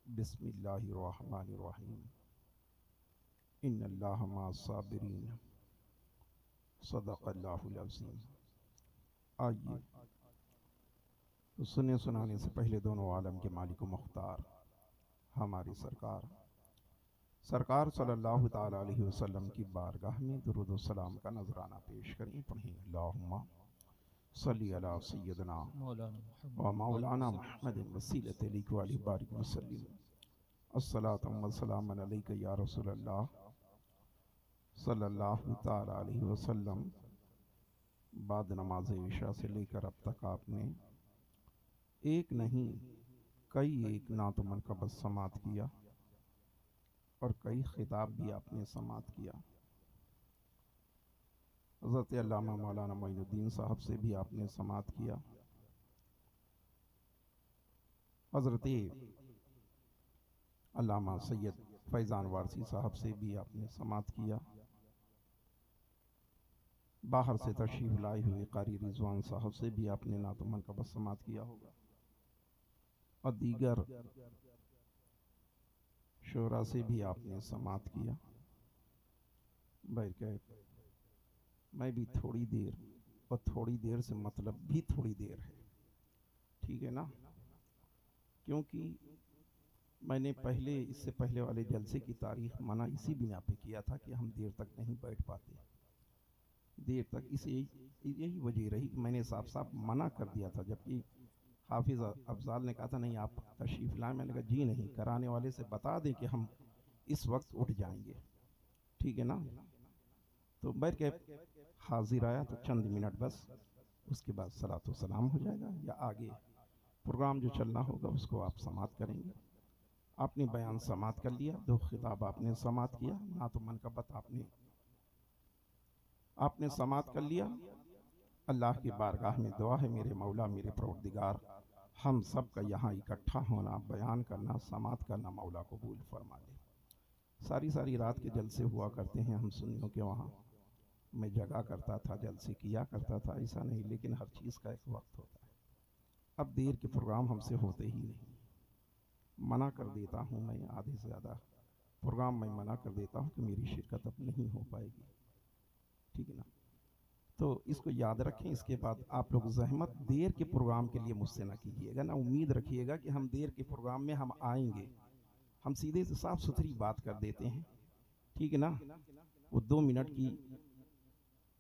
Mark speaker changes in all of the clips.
Speaker 1: बिस्मिल्लाहिर्रहमानिर्रहीम। इन्नल्लाह मअस-साबिरीन। सदक़ल्लाहुल अज़ीम। आइए तो सुने सुनाने से पहले दोनों आलम के मालिक व मुख्तार हमारी सरकार सल्लल्लाहु ताला अलैहि वसल्लम की बारगाह में दुरूद व सलाम का नजराना पेश करें। पढ़ें अल्लाहुम्मा सल्ली अला सय्यदना व मौलाना मुहम्मदिन वसीलति इलैका व अलैहि बारिक व सल्लिम। अस्सलातु व सलामु अलैका या रसूलल्लाह सल्लल्लाहु ताला अलैहि वसल्लम। बाद नमाज इशा से लेकर अब तक आपने एक नहीं कई एक नात मनक़बत समात किया और कई खिताब भी आपने समात किया। हज़रत अल्लामा मौलाना मोइनुद्दीन साहब से भी आपने समात किया। हज़रत अल्लामा सैयद फैज़ान वारसी साहब से भी आपने समात किया। बाहर से तशरीफ़ लाए हुए कारी रिजवान साहब से भी आपने नात मनक़बत समात किया होगा और दीगर शोरा से भी आपने समात किया। बहरकैफ मैं भी थोड़ी देर, और थोड़ी देर से मतलब भी थोड़ी देर है, ठीक है ना, क्योंकि मैंने इससे पहले वाले जलसे की तारीख मना इसी बिना पे किया था कि हम देर तक नहीं बैठ पाते। देर तक यही वजह रही कि मैंने साफ साफ मना कर दिया था, जबकि हाफिज़ अफजाल ने कहा था नहीं आप तशरीफ़ लाएं। मैंने कहा जी नहीं, कराने वाले से बता दें कि हम इस वक्त उठ जाएंगे, ठीक है ना। तो बैठ के हाजिर आया तो चंद मिनट बस, उसके बाद सलातो सलाम हो जाएगा या आगे प्रोग्राम जो चलना होगा उसको आप समात करेंगे। आपने बयान समात कर लिया, दो खिताब आपने समात किया, ना तो मनक़बत आपने समात कर लिया। अल्लाह की बारगाह में दुआ है मेरे मौला मेरे परवरदिगार, हम सब का यहाँ इकट्ठा होना, बयान करना, समात करना मौला कबूल फरमा ले। सारी सारी रात के जलसे हुआ करते हैं हम सुन्नियों के वहाँ, मैं जगा करता था, जलसे किया करता था, ऐसा नहीं, लेकिन हर चीज़ का एक वक्त होता है। अब देर के प्रोग्राम हमसे होते ही नहीं, मना कर देता हूँ मैं, आधे से ज़्यादा प्रोग्राम मैं मना कर देता हूँ कि मेरी शिरकत अब नहीं हो पाएगी, ठीक है ना। तो इसको याद रखें। इसके बाद आप लोग जहमत देर के प्रोग्राम के लिए मुझसे ना कीजिएगा, ना उम्मीद रखिएगा कि हम देर के प्रोग्राम में हम आएंगे। हम सीधे से साफ सुथरी बात कर देते हैं, ठीक है ना। वो 2 मिनट की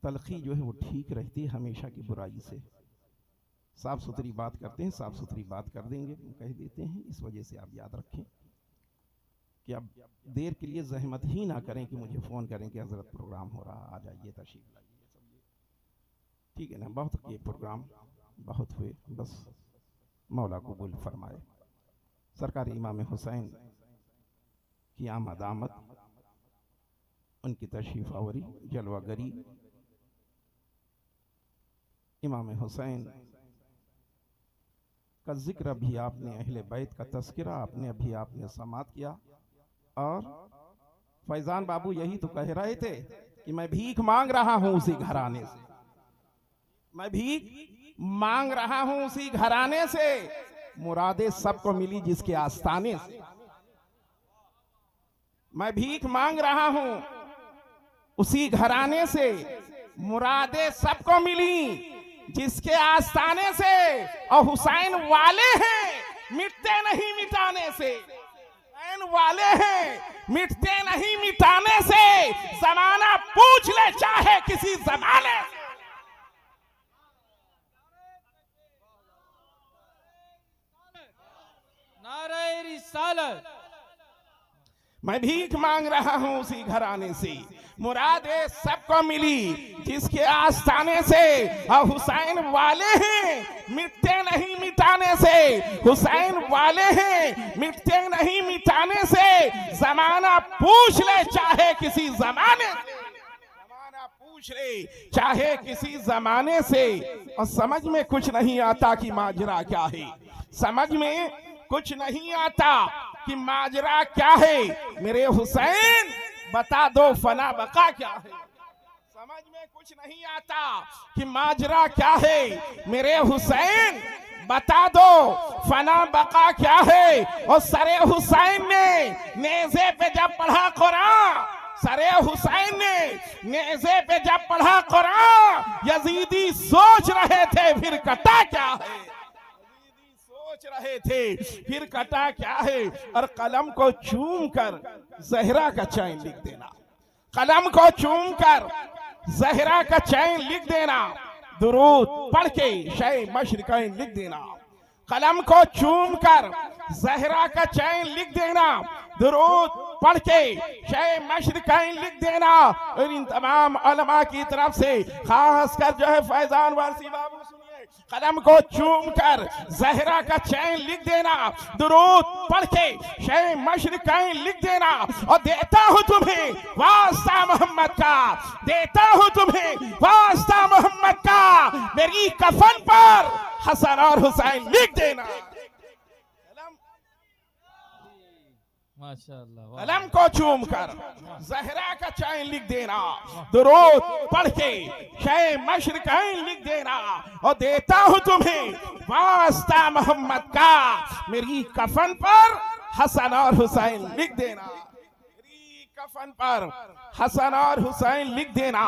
Speaker 1: तलखी जो है वो ठीक रहती है हमेशा की बुराई से। साफ सुथरी बात करते हैं, साफ सुथरी बात कर देंगे, कह देते हैं। इस वजह से आप याद रखें कि अब देर के लिए जहमत ही ना करें कि मुझे फ़ोन करें कि हज़रत प्रोग्राम हो रहा, आ जाइए, तशरीफ़ लाइए, ठीक है ना। बहुत किए प्रोग्राम, बहुत हुए, बस मौला कबूल फरमाए। सरकार इमाम हुसैन की आमद आमद, उनकी तशरीफ़ आवरी, जलवागरी, इमाम हुसैन का जिक्र भी आपने, अहले बैत का तस्करा आपने समात किया। और फैज़ान बाबू यही तो कह रहे थे कि मैं भीख मांग रहा हूं उसी घराने से, मैं भीख मांग रहा हूं उसी घराने से, मुरादे सबको मिली जिसके आस्ताने से। मैं भीख मांग रहा हूं उसी घराने से, मुरादे सबको मिली जिसके आस्ताने से, और हुसैन वाले हैं मिटते नहीं मिटाने से, हुसैन वाले हैं मिटते नहीं मिटाने से, जमाना पूछ ले चाहे किसी जमाने से।
Speaker 2: नारे रिसालत।
Speaker 1: मैं भीख मांग रहा हूं उसी घराने से, मुरादे सबको मिली जिसके आस्ताने से, और हुसैन वाले हैं मिटते नहीं मिटाने से, हुसैन वाले हैं मिटते नहीं मिटाने से, जमाना पूछ ले चाहे किसी जमाने से, जमाना पूछ ले चाहे किसी जमाने से। और समझ में कुछ नहीं आता कि माजरा क्या है, समझ में कुछ नहीं आता कि माजरा क्या है। मेरे हुसैन बता दो फना बका क्या है, समझ में कुछ नहीं आता कि माजरा क्या है। मेरे हुसैन बता दो फना बका क्या है। और सरे हुसैन ने नेज़े पे जब पढ़ा कुरान, सरे हुसैन ने नेज़े पे जब पढ़ा कुरान, यजीदी सोच रहे थे फिर कटा क्या है, सोच रहे थे फिर कटा क्या है। और कलम को चूम कर जहरा का चैन लिख देना, कलम को चूम कर जहरा का चैन लिख देना, दुरूद पढ़ के शय मशरिकैन लिख देना, कलम को चूम कर जहरा का चैन लिख देना, दुरूद पढ़ के शय मशरिकैन लिख देना। और इन तमाम उलमा की तरफ से खास कर जो है फैजान वारसी बाबू सुनिए, कलम को चूम कर जहरा का चैन लिख देना, दुरूद पढ़ के शय मशरिकैन लिख देना। और देता हूं तुम्हें वास्ता मोहम्मद का, देता हूं तुम्हें वास्ता मोहम्मद का, मेरी कफन पर हसन और हुसैन लिख देना।
Speaker 2: माशाअल्लाह।
Speaker 1: कलम को चूम कर जहरा का चैन लिख देना, दुरूद पढ़ के शय मशरिकैन लिख देना। और देता हूं तुम्हें वास्ता मोहम्मद का, मेरी कफन पर हसन और हुसैन लिख देना, मेरी कफन पर हसन और हुसैन लिख देना।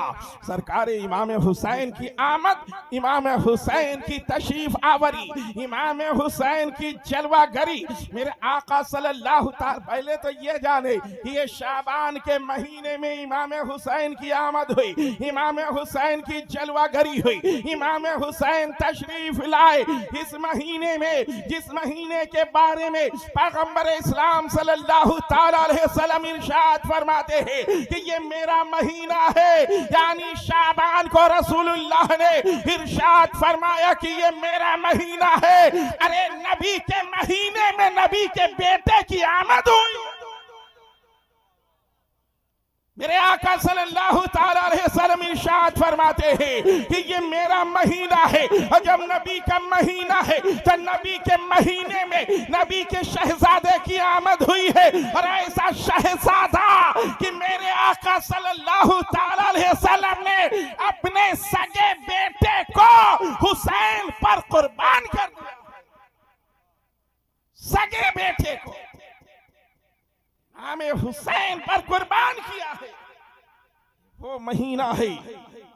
Speaker 1: सरकार इमाम हुसैन की आमद, इमाम हुसैन की तशरीफ आवरी, इमाम हुसैन की जलवागरी, मेरे आका सल्लल्लाहु ताला, पहले तो ये जाने कि ये शाबान के महीने में इमाम हुसैन की आमद हुई, इमाम हुसैन की जलवागरी हुई, इमाम हुसैन तशरीफ लाए इस महीने में, जिस महीने के बारे में पैगंबर इस्लाम सल्लल्लाहु ताला अलैहि वसल्लम इरशाद फरमाते हैं कि ये मेरा महीना है, यानी शाबान को रसूलुल्लाह ने इरशाद फरमाया कि ये मेरा महीना है। अरे नबी के महीने में नबी के बेटे की आमद हुई। मेरे आका सल्लल्लाहु ताला अलैहि वसल्लम इरशाद फरमाते हैं कि ये मेरा महीना है, और जब नबी का महीना है तो नबी के महीने में नबी के शहजादे की आमद हुई है। और ऐसा शहजादा कि मेरे आका सल्लल्लाहु ताला अलैहि वसल्लम ने अपने सगे बेटे को हुसैन पर कुर्बान कर दिया, सगे बेटे को हमें हुसैन पर कुर्बान किया है। वो महीना है,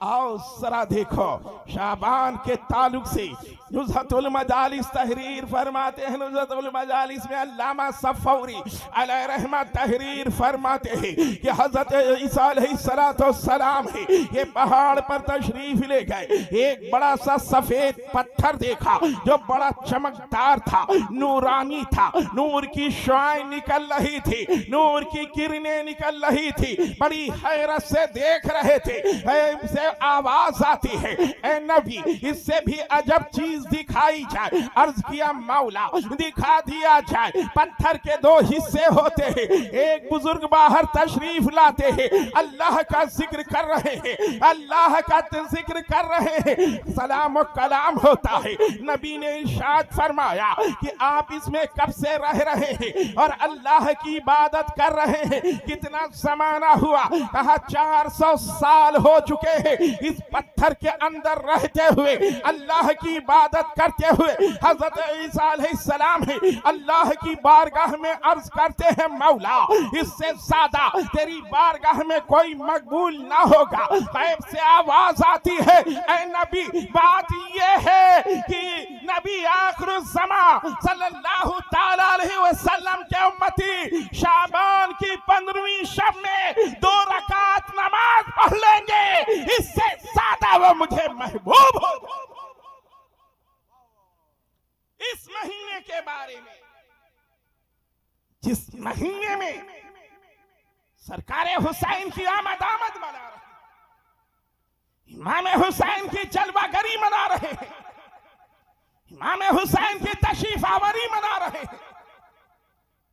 Speaker 1: आओ जरा देखो शाबान के ताल्लुक से नुज़हतुल मजालिस तहरीर फरमाते हैं। नुज़हतुल मजालिस में अल्लामा सफ़ौरी अलैहि रहमत तहरीर फरमाते हैं कि हज़रत ईसा अलैहिस्सलाम है, ये पहाड़ पर तशरीफ ले गए, एक बड़ा सा सफेद पत्थर देखा जो बड़ा चमकदार था, नूरानी था, नूर की शुआएं निकल रही थी, नूर की किरणें निकल रही थी, बड़ी हैरत से देख रहे थे। से आवाज आती है, ए नबी इससे भी अजब चीज दिखाई जाए। अर्ज किया मौला दिखा दिया जाए। पत्थर के दो हिस्से होते हैं, एक बुजुर्ग बाहर तशरीफ लाते हैं, अल्लाह का जिक्र कर रहे हैं, अल्लाह का जिक्र कर रहे हैं, सलाम और कलाम होता है। नबी ने इरशाद फरमाया कि आप इसमें कब से रह रहे हैं और अल्लाह की इबादत कर रहे हैं, कितना ज़माना हुआ? कहा 400 साल हो चुके हैं इस पत्थर के अंदर रहते हुए, अल्लाह की इबादत करते हुए। हजरत ईसा अलैहिस्सलाम है, अल्लाह की बारगाह में अर्ज करते हैं, मौला इससे ज्यादा तेरी बारगाह में कोई मकबूल ना होगा। गैब से आवाज आती है, ऐ नबी बात ये है कि नबी आखिर ज़मा सल्लल्लाहु ताला अलैहि वसल्लम के उम्मती शाबान की 15वीं शब में 2 रकात नमाज पढ़ लेंगे, इससे ज्यादा वो मुझे महबूब हो। इस महीने के बारे में, जिस महीने में सरकारे हुसैन की आमद मना रहे, इमाम हुसैन की जलवागरी मना रहे हैं, इमाम हुसैन की तशरीफ आवरी मना रहे हैं।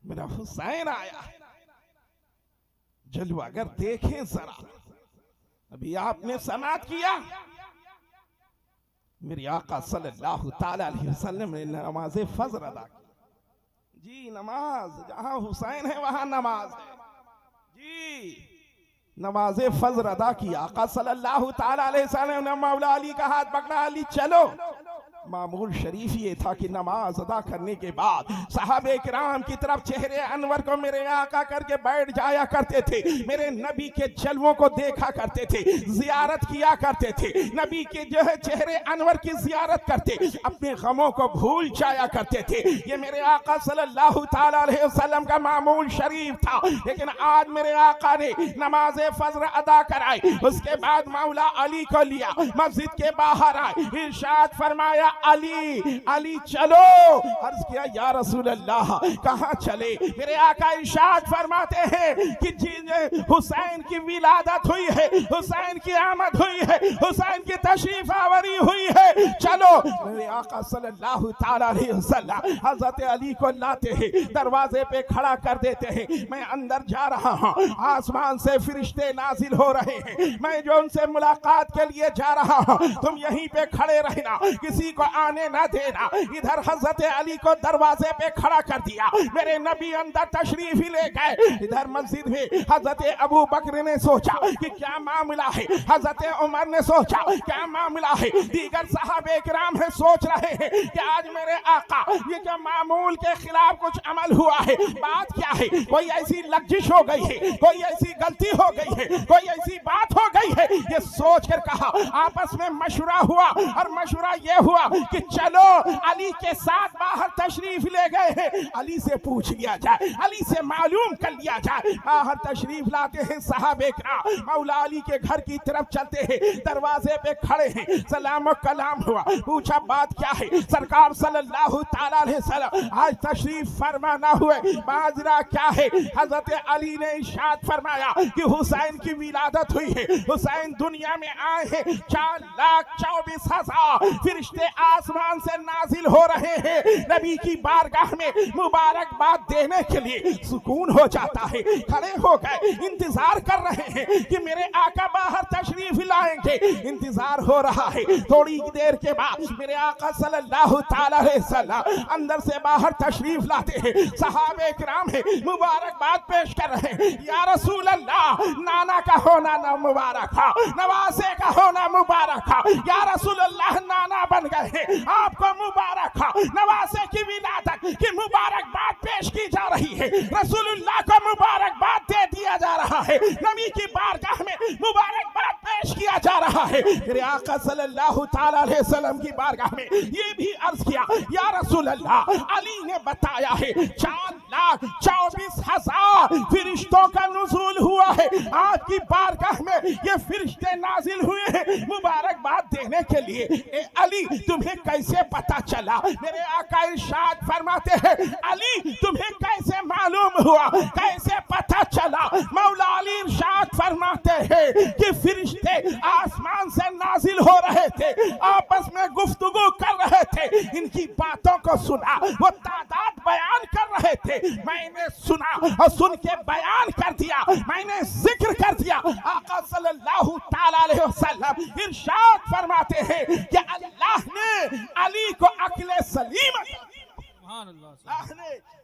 Speaker 1: मेरा हुसैन आया, जलवागर देखें जरा। अभी आपने समात किया, मेरे आका सल्लल्लाहु ताला अलैहि वसल्लम ने नमाज फज्र अदा की। जी नमाज जहां हुसैन है वहां नमाज है। जी नमाज फज्र अदा की। आका सल्लल्लाहु ताला अलैहि वसल्लम ने मौला अली का हाथ पकड़ा, अली चलो। मामूल शरीफ ये था कि नमाज अदा करने के बाद सहाबे किराम की तरफ चेहरे अनवर को मेरे आका करके बैठ जाया करते थे, मेरे नबी के जलवों को देखा करते थे, जियारत किया करते थे, नबी के जो है चेहरे अनवर की जियारत करते, अपने गमों को भूल जाया करते थे। ये मेरे आका सल्लल्लाहु ताला अलैहि वसल्लम का मामूल शरीफ था। लेकिन आज मेरे आका ने नमाज फज्र अदा कराई, उसके बाद मौला अली को लिया, मस्जिद के बाहर आए, इरशाद फरमाया अली अली चलो। अर्ज किया या रसूल अल्लाह कहां चले? मेरे आका इरशाद फरमाते हैं कि जिन हुसैन की विलादत हुई है, हुसैन की आमद हुई है, हुसैन की तशरीफ आवरी हुई है, चलो। मेरे आका सल्लल्लाहु ताला अलैहि वसल्लम हजरत अली को लाते हैं, दरवाजे पे खड़ा कर देते हैं। मैं अंदर जा रहा हूं, आसमान से फरिश्ते नाजिल हो रहे हैं, मैं जो उनसे मुलाकात के लिए जा रहा हूं, तुम यहीं पे खड़े रहना, किसी को आने ना देना। इधर हजरत अली को दरवाजे पे खड़ा कर दिया, मेरे नबी अंदर तशरीफ ही ले गए। इधर मस्जिद में हजरत अबू बकर ने सोचा कि क्या मामला है, हजरत उमर ने सोचा क्या मामला है, दीगर सहाबे किराम है सोच रहे हैं कि आज मेरे आका ये जो मामूल के खिलाफ कुछ अमल हुआ है, बात क्या है, कोई ऐसी लग्जिश हो गई है, कोई ऐसी गलती हो गई है, कोई ऐसी बात हो गई है। ये सोच कर कहा, आपस में मशवरा हुआ और मशवरा ये हुआ कि चलो अली के साथ बाहर तशरीफ ले गए हैं, अली से पूछ लिया जाए, अली से मालूम कर लिया जाए। बाहर तशरीफ लाते हैं सहाबे किराम, मौला अली के घर की तरफ चलते हैं, दरवाजे पे खड़े हैं, सलाम कलाम हुआ, पूछा बात क्या है? सरकार सल्लल्लाहु ताला अलैहि वसल्लम आज तशरीफ फरमा ना हुए, माजरा क्या है? हजरत अली ने इरशाद फरमाया कि हुसैन की विलादत हुई है, हुसैन दुनिया में आए हैं, 4,24,000 फरिश्ते आसमान से नाजिल हो रहे हैं, नबी की बारगाह में मुबारकबाद देने के लिए सुकून हो जाता है। खड़े हो गए, इंतजार कर रहे हैं कि मेरे आका बाहर तशरीफ लाएंगे, इंतजार हो रहा है। थोड़ी देर के बाद मेरे आका सल्लल्लाहु ताला अलैहि वसल्लम अंदर से बाहर तशरीफ लाते हैं, सहाबे किराम है मुबारकबाद पेश कर रहे हैं, या रसूल अल्लाह नाना का होना ना मुबारक हा, नवासे का होना मुबारक हा, या रसूल अल्लाह नाना बन गए हैं, आपको मुबारक हा, नवासे की विलादत की मुबारकबाद पेश की जा रही है, रसूलुल्लाह को मुबारकबाद दे दिया जा रहा है, नबी की बारगाह में मुबारकबाद पेश किया जा रहा है। मेरे आका सल्लल्लाहु ताला अलैहि वसल्लम की बारगाह में ये भी अर्ज किया, या रसूल अल्लाह अली ने बताया है 4,24,000 फरिश्तों का नुज़ूल हुआ है, आपकी बारगाह में ये फरिश्ते नाजिल हुए हैं मुबारकबाद देने के लिए। ए अली तुम्हें कैसे पता चला? मेरे आका इरशाद फरमाते हैं, अली तुम्हें कैसे मालूम हुआ, कैसे पता चला? मौला अली इरशाद फरमाते हैं कि फरिश्ते आसमान से नाजिल हो रहे थे, आपस में गुफ्तगू कर रहे थे, इनकी बातों को सुना, वो तादाद बयान कर रहे थे, मैंने सुना और सुन के बयान कर दिया, मैंने जिक्र कर दिया। आका सल्लल्लाहु ताला अलैहि वसल्लम इरशाद फरमाते हैं कि अल्लाह ने अली को अक्ल सलीम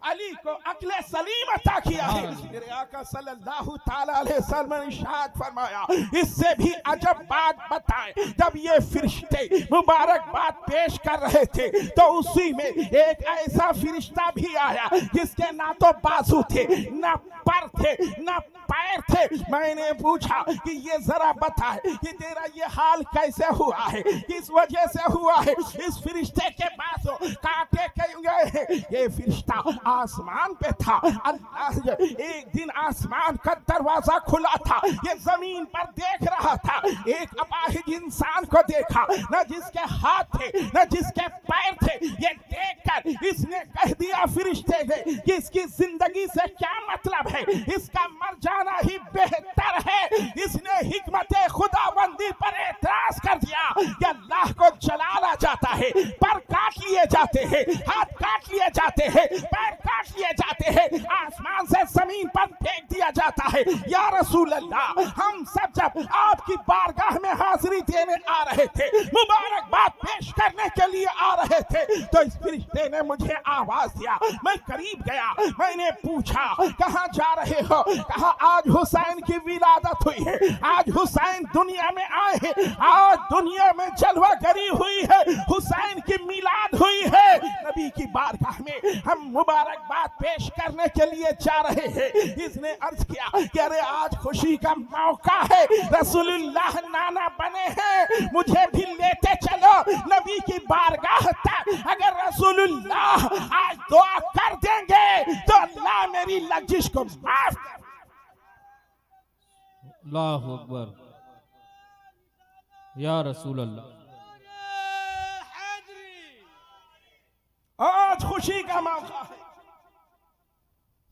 Speaker 1: अली को अक्ल सलीम अता किया है। मेरे आका सल्लल्लाहु ताला अलैहि वसल्लम ने इरशाद फरमाया, इससे भी अजब बात बताएं, जब ये फरिश्ते मुबारकबाद पेश कर रहे थे तो उसी में एक ऐसा फरिश्ता भी आया जिसके ना तो बाजू थे, ना पर थे, ना पैर थे। मैंने पूछा कि ये जरा बताए कि तेरा ये हाल कैसे हुआ है, किस वजह से हुआ है? इस फरिश्ते के बाजू काटे गए हैं। ये फरिश्ता आसमान पे था, अल्लाह एक दिन आसमान का दरवाजा खुला था, ये जमीन पर देख रहा था, एक अपाहिज इंसान को देखा, न जिसके हाथ थे न जिसके पैर थे। ये देखकर इसने कह दिया फरिश्ते ने कि इसकी जिंदगी से क्या मतलब है, इसका मर जाना ही बेहतर है। इसने हिकमत खुदाबंदी पर एतराज कर दिया कि अल्लाह को जलाला जाता है, पर काट लिए जाते हैं, हाथ काट लिए जाते हैं, पैर काट लिए जाते हैं, आसमान से जमीन पर फेंक दिया दिया जाता है। या रसूल अल्लाह, हम सब जब आपकी बारगाह में हाजिरी देने आ रहे थे, मुबारकबाद पेश करने के लिए आ रहे थे, तो इस फरिश्ते ने मुझे आवाज दिया। मैं करीब गया, मैंने पूछा कहां जा रहे हो? कहा आज हुसैन की विलादत हुई है, आज हुसैन दुनिया में आए हैं, आज दुनिया में जलवागरी हुई है, हुसैन की मिलाद हुई है। नबी की बारगाह में हम मुबारकबाद पेश करने के लिए जा रहे हैं। इसने अर्ज किया कि अरे आज खुशी का मौका है, रसूलुल्लाह नाना बने हैं, मुझे भी लेते चलो नबी की बारगाह तक। अगर रसूलुल्लाह आज दुआ कर देंगे तो अल्लाह मेरी लग़्ज़िश को माफ कर।
Speaker 2: अल्लाहु अकबर। या रसूल अल्लाह,
Speaker 1: आज खुशी का मौका है।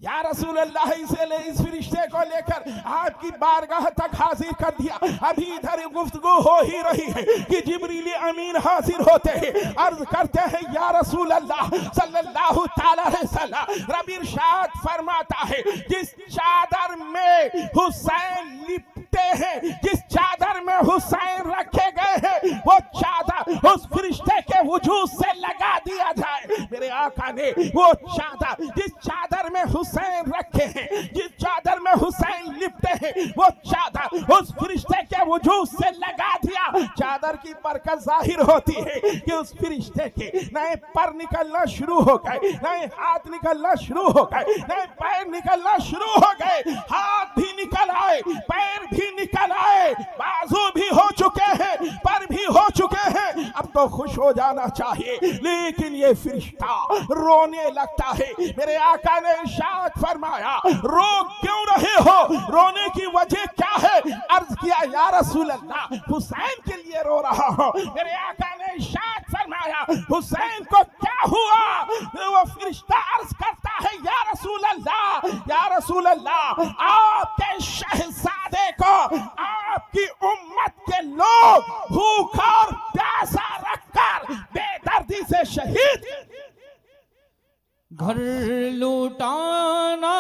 Speaker 1: या रसूल अल्लाह, इसीलिए इस फरिश्ते को लेकर आपकी बारगाह तक हाजिर कर दिया। अभी इधर गुफ्तगू हो ही रही है कि जिब्रील अमीन हाजिर होते हैं, अर्ज करते हैं या रसूल अल्लाह सल्लल्लाहु तआला अलैहि वसल्लम। रबी इरशाद फरमाता है, जिस चादर में हुसैन लिपटे हैं, जिस चादर में हुसैन रखे गए हैं, वो चादर उस फरिश्ते के वजूद से लगा दिया जाए। मेरे आका ने वो चादर, जिस चादर में हुसैन रखे हैं, जिस चादर में हुसैन लिपटे हैं, वो चादर उस फरिश्ते के वजूद से लगा दिया। चादर की बरकत जाहिर होती है कि उस फरिश्ते के नए पर निकलना शुरू हो गए, नए हाथ निकलना शुरू हो गए, नए पैर निकलना शुरू हो गए। हाथ भी निकल आए, पैर भी निकल आए, बाजू भी हो चुके हैं, पर भी हो चुके हैं। अब तो खुश हो जाना चाहिए, लेकिन ये फरिश्ता रोने लगता है। मेरे आका ने इरशाद फरमाया, रो क्यों रहे हो? रोने की वजह क्या है? अर्ज किया या रसूल अल्लाह, हुसैन के लिए रो रहा हूं। मेरे आका ने इरशाद फरमाया, हुसैन को क्या हुआ? वो फरिश्ता अर्ज करता है, या रसूल अल्लाह, या रसूल अल्लाह, आपके शहजादे को आपकी उम्मत के लोग भूखा और प्यासा रखकर बेदर्दी से शहीद।
Speaker 2: घर लुटाना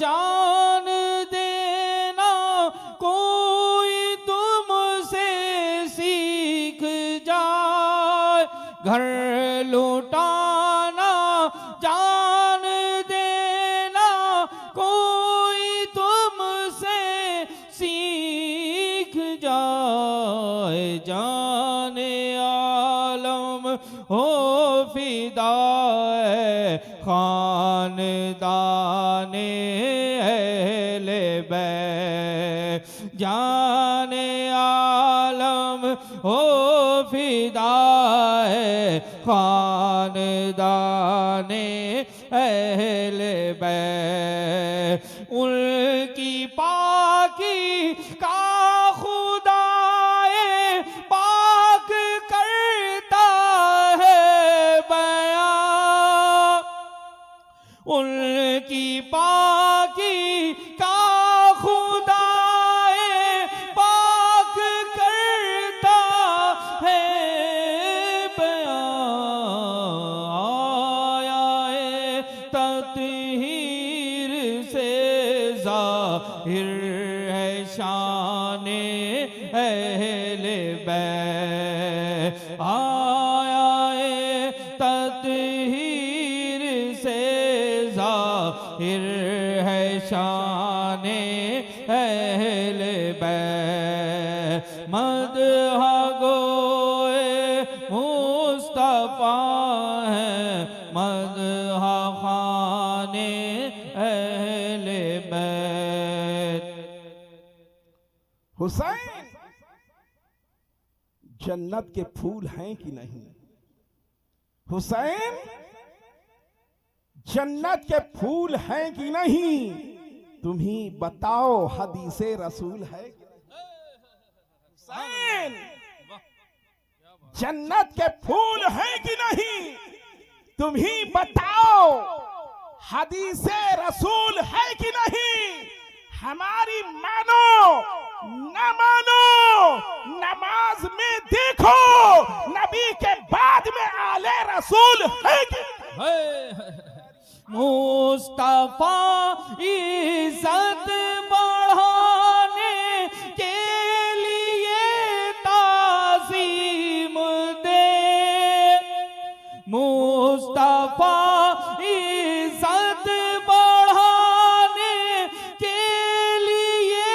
Speaker 2: जान देना कोई तुमसे सीख जाए। घर लुटाना जान देना कोई तुमसे सीख जाए। जाने आलम हो फिदाए खानदाने अहले बैत। जाने आलम हो फिदाए खानदाने अहले बैत। उनकी पाकी का खुदाए पाक करता है बयां। उनकी पाकी का खुदाए पाक करता है बयां। आया है तत्हीर से जाहिर है शाने अहले बैत। आया है तत्हीर से जाहिर है शाने अहले बैत। मदह गोए मुस्तफा है, मदह खाने अहले बैत।
Speaker 1: हुसैन जन्नत के फूल हैं कि नहीं? हुसैन जन्नत के फूल हैं कि नहीं? तुम ही बताओ, हदीसे रसूल है कि नहीं? हुसैन जन्नत के फूल हैं कि नहीं? तुम ही बताओ, हदीसे रसूल है कि नहीं? हमारी मानो न मानो, नमाज में देखो नबी के बाद में आले रसूल है कि?
Speaker 2: मुस्तफा इज्जत बढ़ाने के लिए ताज़ीम दे, मुस्तफा इज्जत बढ़ाने के लिए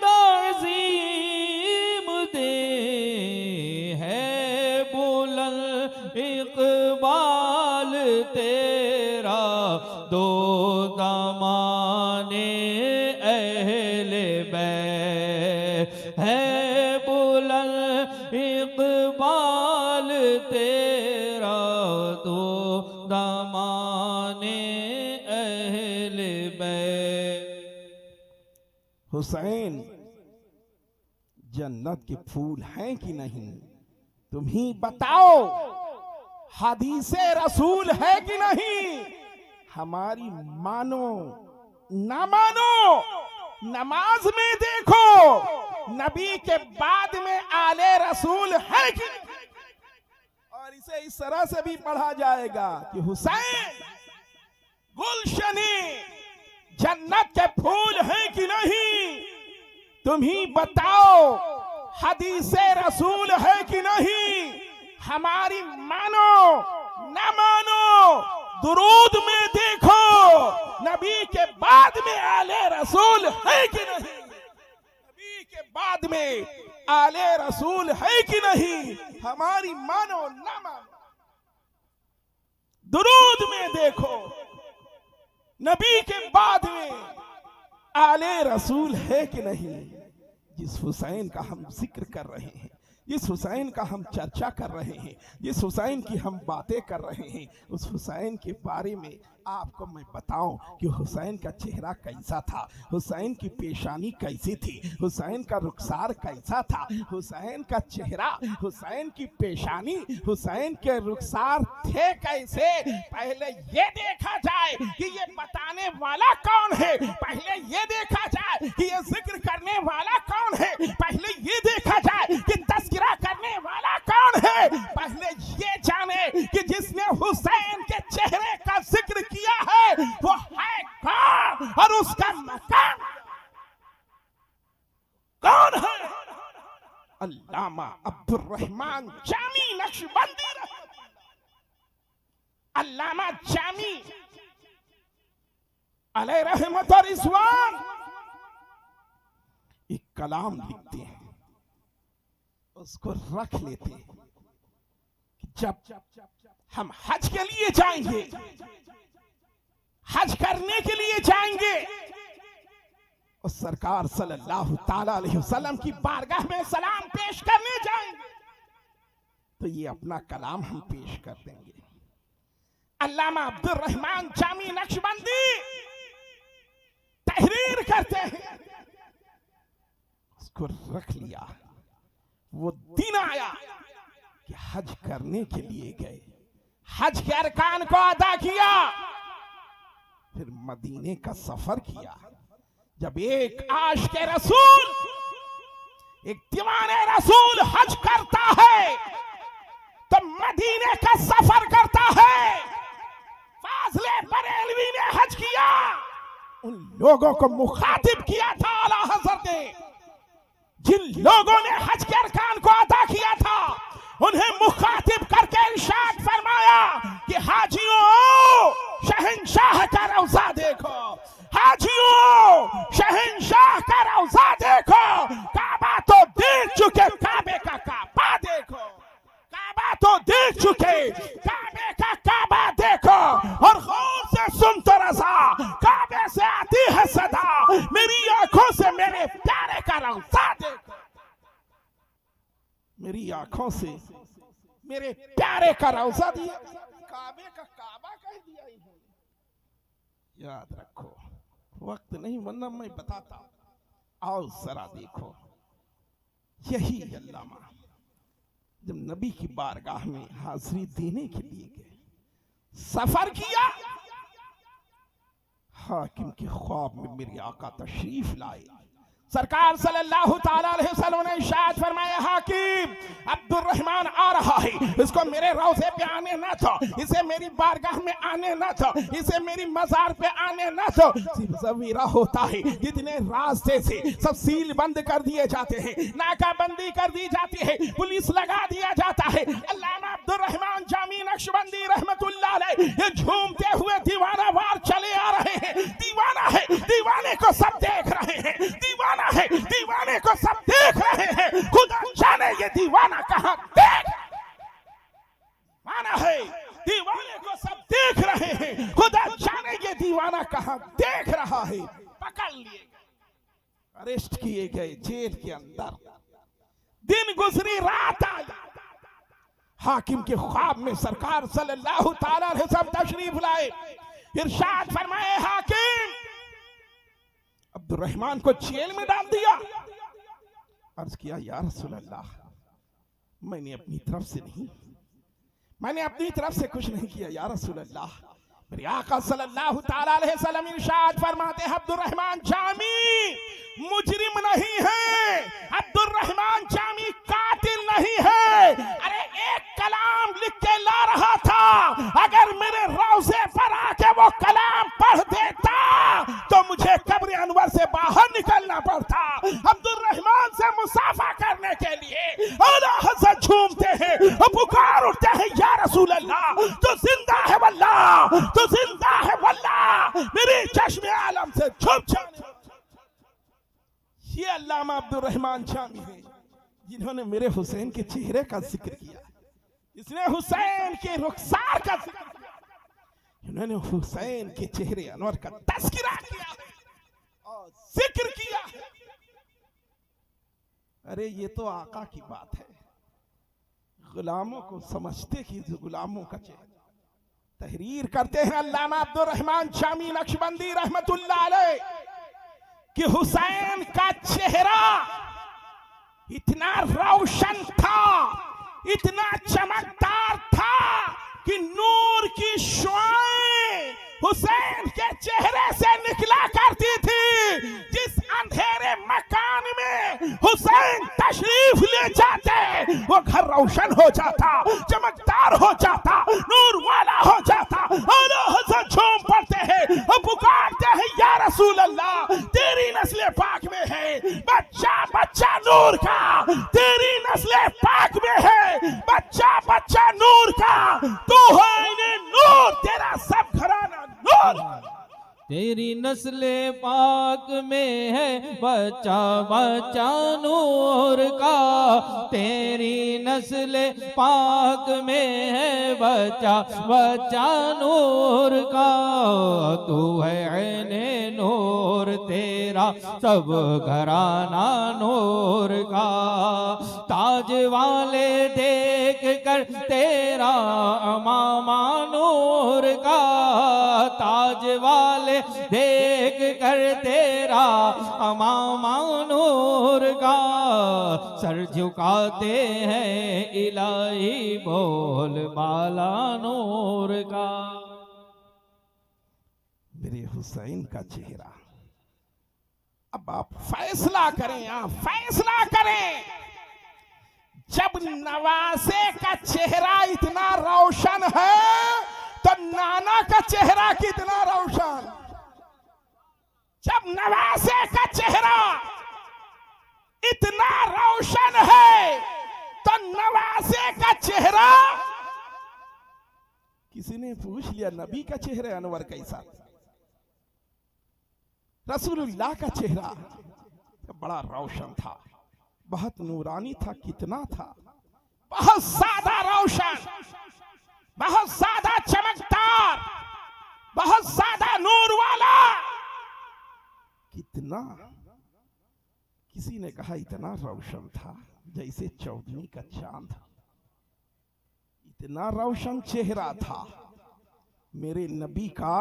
Speaker 2: ताज़ीम दे, है बुलंद इक़बाल तेरा दो दमाने अहले बैत, है बुलंद इक़बाल तेरा दो दमाने अहले बैत।
Speaker 1: हुसैन जन्नत के फूल हैं कि नहीं, तुम ही बताओ। हदीसे रसूल है कि नहीं, हमारी मानो ना मानो। नमाज में देखो, नबी के बाद में आले रसूल है कि नहीं? और इसे इस तरह से भी पढ़ा जाएगा कि हुसैन गुलशनी जन्नत के फूल हैं कि नहीं, तुम ही बताओ। हदीसे रसूल है कि नहीं, हमारी मानो ना मानो। दुरूद में देखो, नबी के बाद में आले रसूल है कि नहीं, नबी के बाद में आले रसूल है कि नहीं, हमारी मानो ना मानो। दुरूद में देखो, नबी के बाद में आले रसूल है कि नहीं। जिस हुसैन का हम जिक्र कर रहे हैं, जिस हुसैन का हम चर्चा कर रहे हैं, जिस हुसैन की हम बातें कर रहे हैं, उस हुसैन के बारे में आपको मैं बताऊं कि हुसैन का चेहरा कैसा था, हुसैन की पेशानी कैसी थी, हुसैन का रुखसार कैसा था, हुसैन का चेहरा, हुसैन की पेशानी, हुसैन के रुखसार थे कैसे। पहले ये देखा जाए कि ये बताने वाला कौन है, पहले ये देखा जाए कि ये जिक्र करने वाला कौन है, पहले ये देखा जाए कि तज़किरा करने वाला कौन है, पहले ये जाने कि जिसने हुसैन के चेहरे का जिक्र किया है वो है कौन और उसका मकान कौन है। अल्लामा अब्दुल रहमान जामी नक्शबंदी, अल्लामा जामी अलैहि रहमत और रिज़वान एक कलाम लिखते हैं, उसको रख लेते हैं कि जब हम हज के लिए जाएंगे, हज करने के लिए जाएंगे, और सरकार सल्लल्लाहु ताला अलैहि वसल्लम की बारगाह में सलाम पेश करने जाएंगे, तो ये अपना कलाम हम पेश कर देंगे। अल्लामा अब्दुल रहमान जामी नक्शबंदी तहरीर करते हैं, उसको रख लिया। वो दिन आया कि हज करने के लिए गए, हज के अरकान को अदा किया, फिर मदीने का सफर किया। जब एक आशिक़ रसूल, एक दीवाने रसूल हज करता है तो मदीने का सफर करता है। फाज़िले बरेलवी ने हज किया, उन लोगों को मुखातिब किया था आला हज़रत ने, जिन लोगों ने हज के अरकान को अदा किया था, उन्हें मुखातिब करके इरशाद फरमाया कि हाजियों शहंशाह का रौज़ा देखो, हाजियों शहंशाह का रौज़ा देखो, काबा तो देख चुके, काबे का काबा देखो, काबा तो देख चुके, काबे का काबा देखो, और गौर से सुन तो रज़ा, काबे से आती है सदा, मेरी आंखों से मेरे प्यारे का रौज़ा देखो, मेरी आंखों से मेरे प्यारे का रौज़ा दिया, काबे का काबा कह दिया इन्होंने। याद रखो, वक्त नहीं वरना मैं बताता। आओ जरा देखो, यही अल्लामा जब नबी की बारगाह में हाजिरी देने के लिए गए, सफर किया, हाकिम के ख्वाब में मेरे आका तशरीफ लाए, सरकार सल्लल्लाहु ताला अलैहि वसल्लम ने इरशाद फरमाया, हाकिम अब्दुल रहमान आ रहा है, इसको मेरे रोज़े पे आने न दो, इसे मेरी बारगाह में आने न दो, इसे मेरी मज़ार पे आने न दो। सवेरा होता है, जितने रास्ते से सब सील बंद कर दिए जाते हैं, नाकाबंदी कर दी जाती है, पुलिस लगा दिया जाता है। अल्लामा अब्दुल रहमान जामी नक्शबंदी रहमतुल्लाह अलैह ये झूमते हुए दीवाना वार चले आ रहे हैं। दीवाना है, दीवाने को सब देख रहे हैं, दीवाना है, दीवाने को सब देख रहे हैं। खुदा जाने ये दीवाना कहां देख माना है, दीवाने को सब देख रहे हैं। खुदा जाने ये दीवाना कहां देख रहा है। पकड़ लिए गए, अरेस्ट किए गए जेल के अंदर। दिन गुजरी, रात आई, हाकिम के ख्वाब में सरकार सल्लल्लाहु ताला अलैहि वसल्लम तशरीफ लाए। इरशाद फरमाए, हाकिम अब्दुल रहमान को जेल में डाल दिया। अर्ज किया, या रसूल अल्लाह, मैंने अपनी तरफ से नहीं, मैंने अपनी तरफ से कुछ नहीं किया या रसूल अल्लाह। मेरे आका सल्लल्लाहु ताला अलैहि वसल्लम इरशाद फरमाते हैं, अब्दुल रहमान जामी मुजरिम नहीं है, अब्दुल रहमान जामी कातिल नहीं है। अरे एक कलाम लिख के ला रहा था, अगर मेरे रोज़े पर आके वो कलाम पढ़ देता तो मुझे कब्र अनवर से बाहर निकलना पड़ता। अब्दुल रहमान से मुसाफा करने के लिए आला हज़रत झूमते हैं और पुकार उठते हैं, या रसूल अल्लाह, तो जिंदा है वल्लाह, तो जिंदा है वल्लाह, मेरे चश्मे आलम से छुप जाने। ये अल्लामा अब्दुल रहमान जामी है जिन्होंने मेरे हुसैन के चेहरे का जिक्र किया, इसने हुसैन के रुखसार का जिक्र किया, इन्होंने हुसैन के चेहरे अनवर का तस्करा किया और जिक्र किया। अरे ये तो आका की बात है, गुलामों को समझते कि गुलामों का चेहरा तहरीर करते हैं अल्लामा अब्दुल रहमान जामी नक्शबंदी रहमतुल्लाह अलैह कि हुसैन का चेहरा इतना रोशन था, इतना चमकदार था कि नूर की शुआएं हुसैन के चेहरे से निकला करती थी। जिस अंधेरे मकान में हुसैन तशरीफ ले जाते वो घर रोशन हो जाता, चमकदार हो जाता, नूर वाला हो जाता। आला हज़रत झूम पड़ते हैं और पुकारते हैं, या रसूल अल्लाह, तेरी नस्ल पाक में है बच्चा बच्चा नूर का, तेरी नस्ल पाक में है बच्चा बच्चा नूर का, तू है नूर, तेरा सब घराना नूर।
Speaker 2: तेरी नस्ल पाक में है बच्चा बच्चा नूर का, तेरी नस्ल पाक में है बच्चा बच्चा नूर का, तू है ऐने नूर, तेरा सब घराना नूर का। ताज वाले देख कर तेरा मामा नूर का, ताज वाले देख कर तेरा अमामा नूर का, सर झुकाते हैं इलाही बोल बाला नूर का।
Speaker 1: मेरे हुसैन का चेहरा, अब आप फैसला करें, आप फैसला करें। जब नवासे का चेहरा इतना रोशन है तो नाना का चेहरा कितना रोशन। जब नवासे का चेहरा इतना रोशन है तो नवासे का चेहरा, किसी ने पूछ लिया नबी का चेहरा अनवर कैसा, रसूलुल्लाह का चेहरा बड़ा रोशन था, बहुत नूरानी था। कितना था, बहुत ज्यादा रोशन, बहुत ज्यादा चमकदार, बहुत ज्यादा नूर वाला। कितना, किसी ने कहा इतना रोशन था जैसे चौदहवीं का चांद, इतना रोशन चेहरा था मेरे नबी का।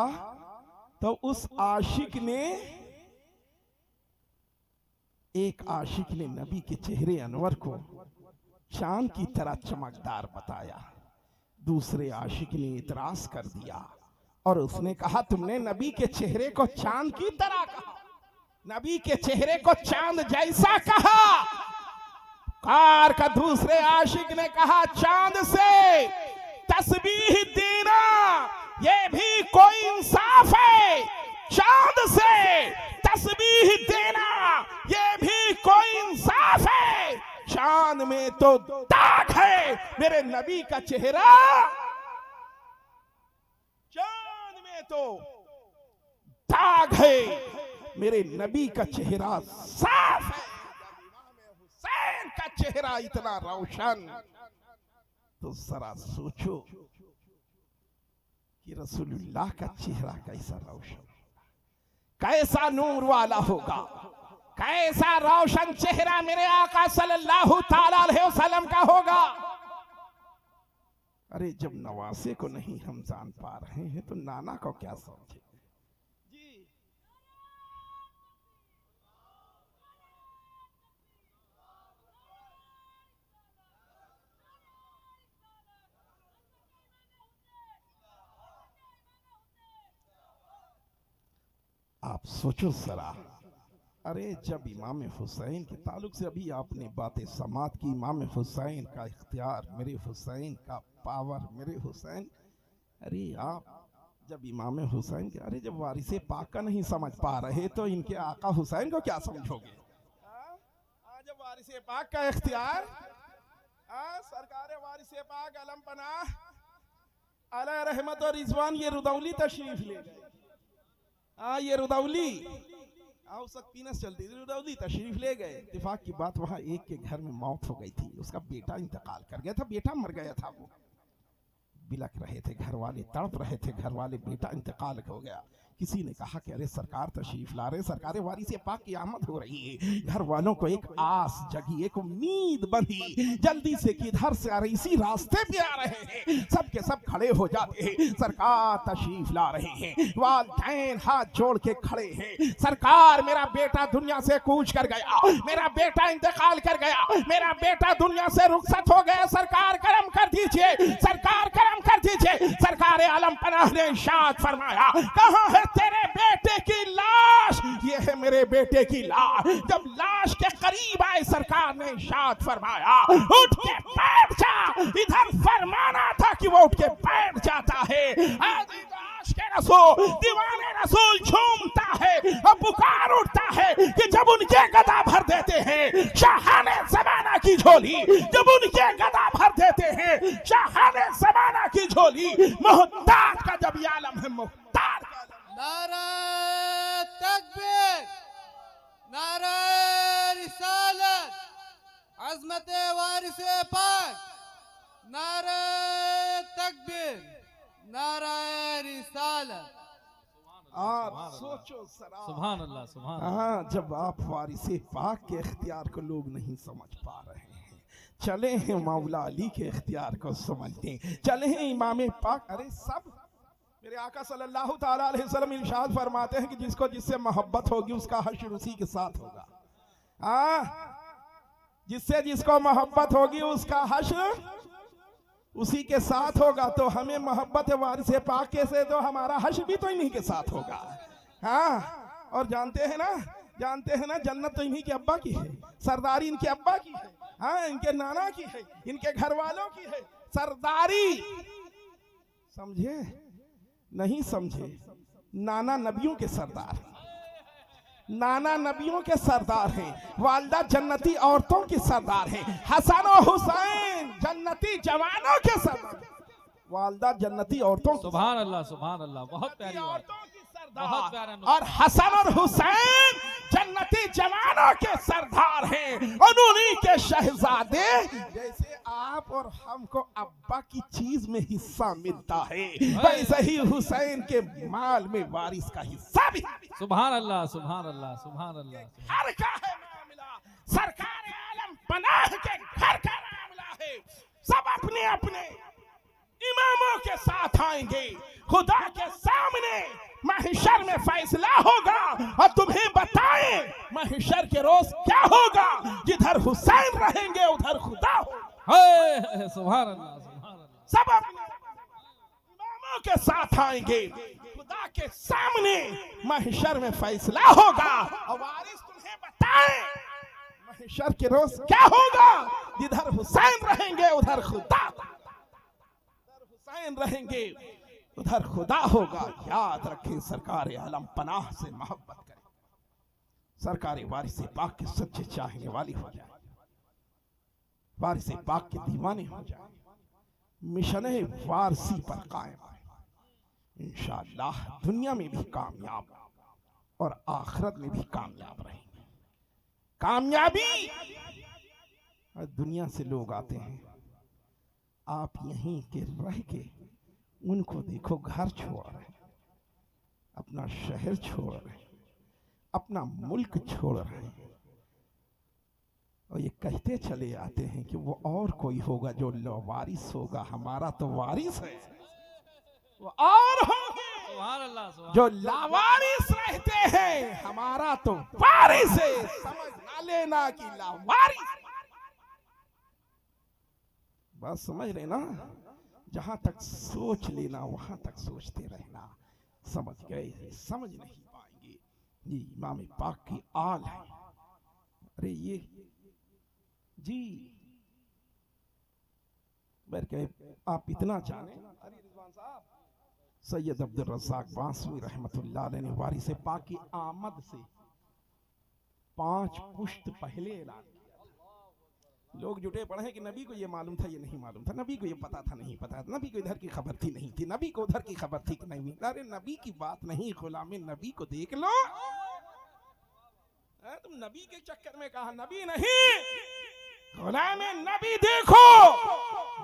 Speaker 1: तो उस आशिक ने, एक आशिक ने नबी के चेहरे अनवर को चांद की तरह चमकदार बताया, दूसरे आशिक ने इतराज कर दिया और उसने कहा तुमने नबी के चेहरे को चांद की तरह कहा। नबी के चेहरे को चांद जैसा कहा। कार का दूसरे आशिक ने कहा चांद से तस्बीह देना ये भी कोई इंसाफ है, चांद से तस्बीह देना ये भी कोई इंसाफ है। चांद में तो दाग है मेरे नबी का चेहरा, चांद में तो दाग है मेरे नबी का चेहरा साफ है। हुसैन का चेहरा इतना रोशन, तो जरा सोचो कि रसूलुल्लाह का चेहरा कैसा रोशन, कैसा नूर वाला होगा, कैसा रोशन चेहरा मेरे आका सल्लल्लाहु ताला अलैहि वसल्लम का होगा। अरे जब नवासे को नहीं हम जान पा रहे हैं तो नाना को क्या समझे। आप सोचो जरा, अरे जब इमाम हुसैन के ताल्लुक से अभी आपने बातें समात की, इमाम हुसैन का इख्तियार, मेरे हुसैन का पावर, मेरे हुसैन, अरे आप जब इमाम हुसैन के, अरे जब वारिसे पाक का नहीं समझ पा रहे तो इनके आका हुसैन को क्या समझोगे। जब वारिसे पाक का इख्तियार, सरकार वारिसे पाक अलम पनाह अलैहि रहमत और रिजवान ये रुदौली तशरीफ ले गए। ये रुदौली पीनस चलती थी, रुदौली तशरीफ ले गए। इत्तेफाक की बात वहां एक के घर में मौत हो गई थी, उसका बेटा इंतकाल कर गया था, बेटा मर गया था। वो बिलक रहे थे घर वाले, तड़प रहे थे घर वाले, बेटा इंतकाल हो गया। किसी ने कहा कि अरे सरकार तशरीफ ला रहे, सरकार वारिसे पाक की आमद हो रही है। घर वालों को एक आस जगी, एक उम्मीद बंधी जल्दी से कि इधर से आ रहे, इसी रास्ते पे आ रहे हैं। सब के सब खड़े हो जाते हैं, सरकार तशरीफ ला रहे हैं। वालिदैन हाथ जोड़ के खड़े हैं, सरकार मेरा बेटा दुनिया से कूच कर गया, मेरा बेटा इंतकाल कर गया, मेरा बेटा दुनिया से रुखसत हो गया, सरकार करम कर दीजिए, सरकार करम कर दीजिए। सरकार आलम पनाह ने इरशाद फरमाया, कहाँ है तेरे बेटे की लाश, ये है मेरे बेटे की लाश। जब लाश के करीब आए सरकार ने इरशाद फरमाया, उठ के बैठ जा, इधर फरमाना था कि वो उठ के बैठ जाता है। आज के रसूल, दीवाने रसूल झूमता है और पुकार उठता है कि जब उनके गदा भर देते हैं शाहाने ज़माना की झोली, जब उनके गदा भर देते हैं शाहाने ज़माना की झोली, मोहताज का जब ये आलम है, मोहताज का
Speaker 3: नारे तकबीर, नारे रिसालत, अज़मत वारिसे पाक, नारे तकबीर, नारे रिसालत।
Speaker 1: आप सोचो सरा,
Speaker 2: सुभान अल्लाह, सुभान अल्लाह।
Speaker 1: हाँ, जब आप वारिसे पाक के इख्तियार को लोग नहीं समझ पा रहे हैं, चले हैं मौला अली के इख्तियार को समझने, चले हैं इमाम पाक। अरे सब मेरे आका सल्लल्लाहु ताला अलैहि वसल्लम इरशाद फरमाते हैं कि जिसको जिससे मोहब्बत होगी उसका हश्र उसी के साथ होगा। जिससे जिसको मोहब्बत होगी उसका हश्र उसी के साथ होगा। तो हमें मोहब्बत है वारिसे पाक के से, तो हमारा हश्र भी तो इन्हीं के साथ होगा। हाँ, और जानते हैं ना जन्नत तो इन्हीं के अब्बा की है, सरदारी इनके अब्बा की है, हाँ इनके नाना की है, इनके घर वालों की है सरदारी। समझे नहीं समझे, नाना नबियों के सरदार, नाना नबियों के सरदार हैं, वालदा जन्नती औरतों की सरदार हैं, हसन और हुसैन जन्नती जवानों के सरदार, वालदा जन्नती औरतों,
Speaker 2: सुभान अल्लाह, सुभान अल्लाह, बहुत प्यारी बात, बहुत प्यारा।
Speaker 1: और हसन और हुसैन जन्नती जवानों के सरदार हैं, उन्हीं के शहजादे। जैसे आप और हमको अब्बा की चीज में हिस्सा मिलता है, वैसे ही हुसैन के माल में वारिस का हिस्सा भी।
Speaker 2: सुभान अल्लाह, सुभान अल्लाह, सुभान अल्लाह।
Speaker 1: घर का है मामला, सरकार आलम पनाह के घर का मामला है। सब अपने अपने इमामों के साथ आएंगे, खुदा के सामने महशर में फैसला होगा। और तुम्हें बताएं महशर के रोज क्या होगा, जिधर हुसैन रहेंगे उधर खुदा होगा।
Speaker 2: सुभान अल्लाह, सुभान अल्लाह।
Speaker 1: सब अपने इमामों के साथ आएंगे, खुदा के सामने महशर में फैसला होगा। और वारिस तुम्हें बताएं महशर के रोज क्या होगा। जिधर हुसैन रहेंगे उधर खुदा, हुसैन रहेंगे उधर खुदा होगा। याद रखें, सरकार आलम पनाह से मोहब्बत करें, सरकार वारिस पाक के सच्चे चाहने वाली हो जाए, वारिस पाक के दीवाने हो जाए, मिशन वारसी पर कायम है। इंशाअल्लाह दुनिया में भी कामयाब और आखिरत में भी कामयाब रहेंगे। कामयाबी, दुनिया से लोग आते हैं, आप यहीं के रह के उनको देखो, घर छोड़ रहे, अपना शहर छोड़ रहे, अपना मुल्क छोड़ रहे हैं, और ये कहते चले आते हैं कि वो और कोई होगा जो वारिस होगा। हमारा तो वारिस है, वो और होंगे
Speaker 2: सुभान अल्लाह, सुभान
Speaker 1: जो लावारिस रहते हैं। हमारा तो वारिस है, समझ ना लेना कि लावारिस। बस समझ रहे ना, जहां तक सोच लेना वहां तक सोचते रहना। समझ गए? समझ नहीं पाएंगे। ये इमाम पाक की आल है। अरे ये जी आप इतना जाने, अरे रिजवान साहब, सैयद अब्दुल रज़्ज़ाक़ बांसवी रहमतुल्लाह अलैह ने वारिस पाक की आमद से 5 पुश्त पहले ऐलान किया। लोग जुटे पड़े हैं कि नबी को ये मालूम था, ये नहीं मालूम था, नबी को ये पता था, नहीं पता था, नबी को इधर की खबर थी, नहीं थी, नबी को उधर की खबर थी कि नहीं। अरे नबी की बात नहीं, गुलाम नबी को देख लो। तुम नबी के चक्कर में कहा, नबी नहीं, गुलाम नबी देखो।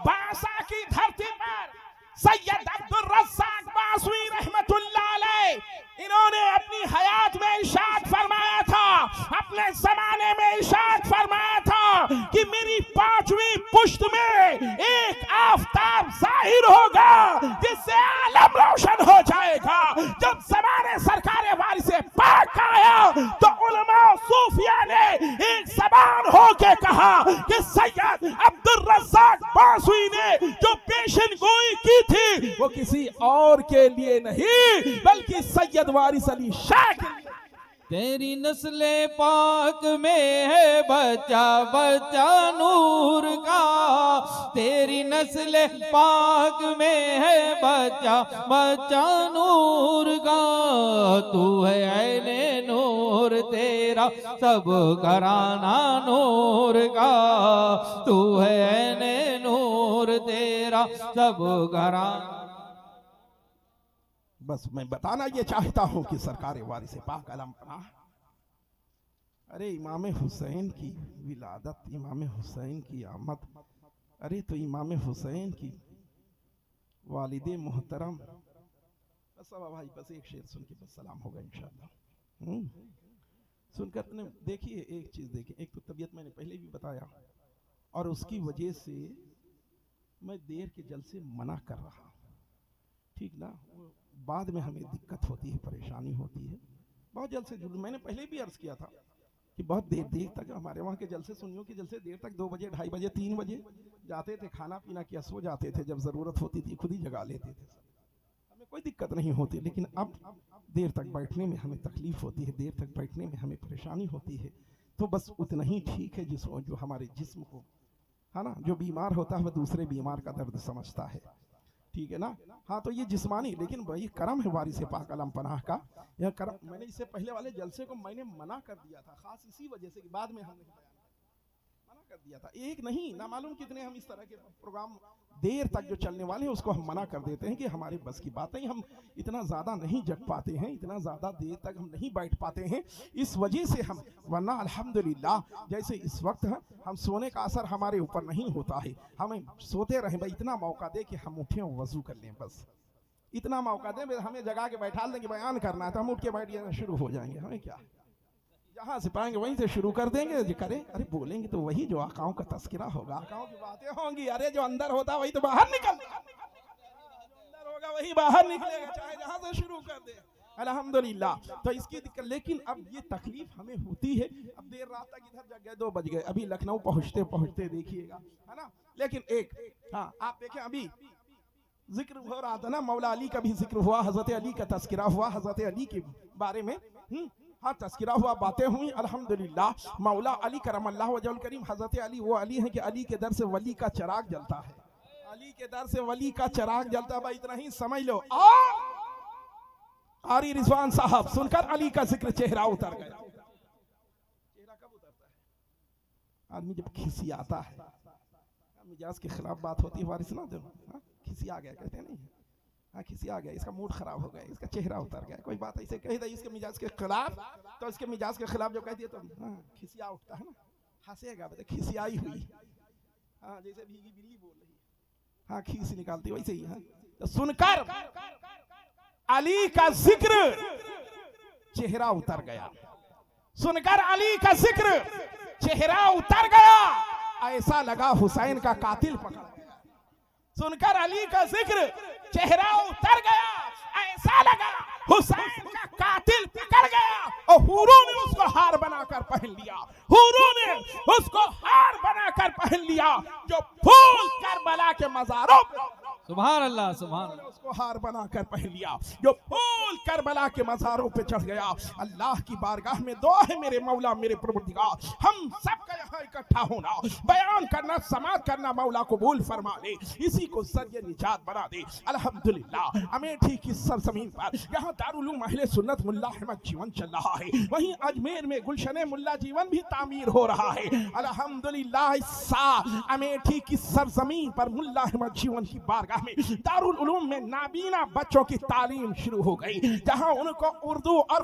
Speaker 1: बासा की धरती पर सैयद अब्दुल रज़्ज़ाक़ बांसवी रहमतुल्लाह अलैह, इन्होंने अपनी हयात में इरशाद फरमाया था, अपने जमाने में इरशाद फरमाया था कि मेरी 5वीं पुश्त में एक आफताब जाहिर होगा जिससे आलम रोशन हो जाएगा। जब जमाने सरकार वारिस पाक आया तो उलमा सूफिया ने एक ज़बान होके कहा कि सैयद अब्दुल रज़्ज़ाक़ बांसवी ने जो पेशन गोई की थी वो किसी और के लिए नहीं बल्कि सैयद वारिस अली शाह के लिए।
Speaker 2: तेरी नस्ले पाक में है बच्चा बच्चा नूर का, तेरी नस्ले पाक में है बच्चा बच्चा नूर का। तू है ऐने नूर, तेरा सब घराना नूर का। तू है ऐने नूर, तेरा सब घराना।
Speaker 1: बस मैं बताना ये चाहता हूं कि सरकार वारिस पाक अलम पनाह, अरे इमाम हुसैन की विलादत, इमाम हुसैन की आमद, अरे तो इमाम हुसैन की वालिदे मोहतरम। बस अब भाई बस एक शेर सुन के बस सलाम होगा इंशाअल्लाह। सुनकर देखिए एक चीज़ देखिए, एक तो तबीयत मैंने पहले भी बताया और उसकी वजह से मैं देर के जलसे मना कर रहा, ठीक ना। बाद में हमें दिक्कत होती है, परेशानी होती है, बहुत जल्द से जुड़। मैंने पहले भी अर्ज़ किया था कि बहुत देर तक हमारे वहाँ के जलसे, सुनियों के जलसे देर तक 2 बजे 2:30 बजे 3 बजे जाते थे, खाना पीना किया सो जाते थे, जब ज़रूरत होती थी खुद ही जगा लेते थे, हमें कोई दिक्कत नहीं होती। लेकिन अब देर तक बैठने में हमें तकलीफ़ होती है, देर तक बैठने में हमें परेशानी होती है। तो बस उतना ही ठीक है जो हमारे जिस्म को, है ना, जो बीमार होता है वह दूसरे बीमार का दर्द समझता है, ठीक है ना। हाँ तो ये जिस्मानी, लेकिन वही करम है वारिस पाक अलम पनाह का, यह करम। मैंने इससे पहले वाले जलसे को मैंने मना कर दिया था, खास इसी वजह से कि बाद में हमने मना कर दिया था। एक नहीं ना मालूम कितने हम इस तरह के प्रोग्राम देर तक जो चलने वाले हैं उसको हम मना कर देते हैं कि हमारे बस की बात नहीं, हम इतना ज़्यादा नहीं जग पाते हैं, इतना ज़्यादा देर तक हम नहीं बैठ पाते हैं, इस वजह से हम। वरना अल्हम्दुलिल्लाह जैसे इस वक्त है, हम सोने का असर हमारे ऊपर नहीं होता है, हमें सोते रहें भाई, इतना मौका दे कि हम उठें और वज़ू कर लें, बस इतना मौका दें। हमें जगा के बैठा देंगे, बयान करना है तो हम उठ के बैठ जाएंगे, शुरू हो जाएंगे, हमें क्या, जहाँ से पाएंगे वहीं से शुरू कर देंगे। जो करें, अरे बोलेंगे तो वही जो आकाओं का तस्करा होगा, आकाओं की बातें होंगी। अरे जो अंदर होता वही तो बाहर निकलेगा, अंदर होगा वही बाहर निकलेगा, चाहे जहाँ से शुरू कर दे। अल्हम्दुलिल्लाह तो इसकी दिक्कत, लेकिन अब ये तकलीफ हमें होती है। अब देर रात तक इधर जग गए, 2 बज गए, अभी लखनऊ पहुँचते पहुँचते देखिएगा, है ना। लेकिन एक, हाँ आप देखें, अभी जिक्र हो रहा था ना, मौला अली का भी जिक्र हुआ, हजरत अली का तस्करा हुआ, हजरत अली के बारे में हाँ तस्करा हुआ, बातें हुई। अल्हम्दुलिल्लाह मौला अली करमल्लाहु वजहुल करीम, हजरत अली वो अली हैं कि अली के दर से वली का चिराग जलता है, अली के दर से वली का चिराग जलता है। भाई इतना ही समझ लो। कारी रिजवान साहब सुनकर अली का जिक्र चेहरा उतर गया। चेहरा कब उतरता है? आदमी जब खिसी आता है, मिजाज के खिलाफ बात होती है, वारिस ना दो, खिसी आ गया कहते नहीं, हाँ खिसी आ गया, इसका मूड खराब हो गया, इसका चेहरा उतर गया, कोई बात ऐसे कही इसके मिजाज के खिलाफ, तो इसके मिजाज के खिलाफ जो कहती है तो हाँ खिसिया उठता है ना, हंसेगा बता खिसियाई हुई, हाँ जैसे भीगी बिल्ली बोल रही, हाँ खीस निकालती वैसे ही। हाँ तो सुनकर अली का जिक्र चेहरा उतर गया, सुनकर अली का जिक्र चेहरा उतर गया, ऐसा लगा हुसैन का कातिल पकड़ गया। सुनकर अली का जिक्र चेहरा उतर गया, ऐसा लगा हुसैन का कातिल पकड़ गया, और हूरों ने उसको हार बनाकर पहन लिया, हूरों ने उसको हार बनाकर पहन लिया, जो फूल करबला के मज़ारों पे,
Speaker 2: सुभान अल्लाह सुभान अल्लाह,
Speaker 1: उसको हार बनाकर पहन लिया, जो फूल करबला के मज़ारों पे चढ़ गया। अल्लाह की बारगाह में दुआ है मेरे मौला मेरे परवरदिगार, हम सबका यहाँ इकट्ठा होना, बयान करना, समाअत करना मौला कबूल फरमा ले, इसी को सरिये निजात बना दे। अल्हम्दुलिल्लाह अमेठी की सरजमीन पर यहाँ दारुल उलूम अहले सुन्नत मुल्ला अहमद जीवन चल रहा है, वहीं अजमेर में गुलशने मुल्ला जीवन भी तामीर हो रहा है। अल्हम्दुलिल्लाह अमेठी की सरजमीन पर मुल्ला अहमद जीवन की बारगाह में दारुल उलूम में नाबीना बच्चों की तालीम शुरू हो गई, जहां उनको उर्दू और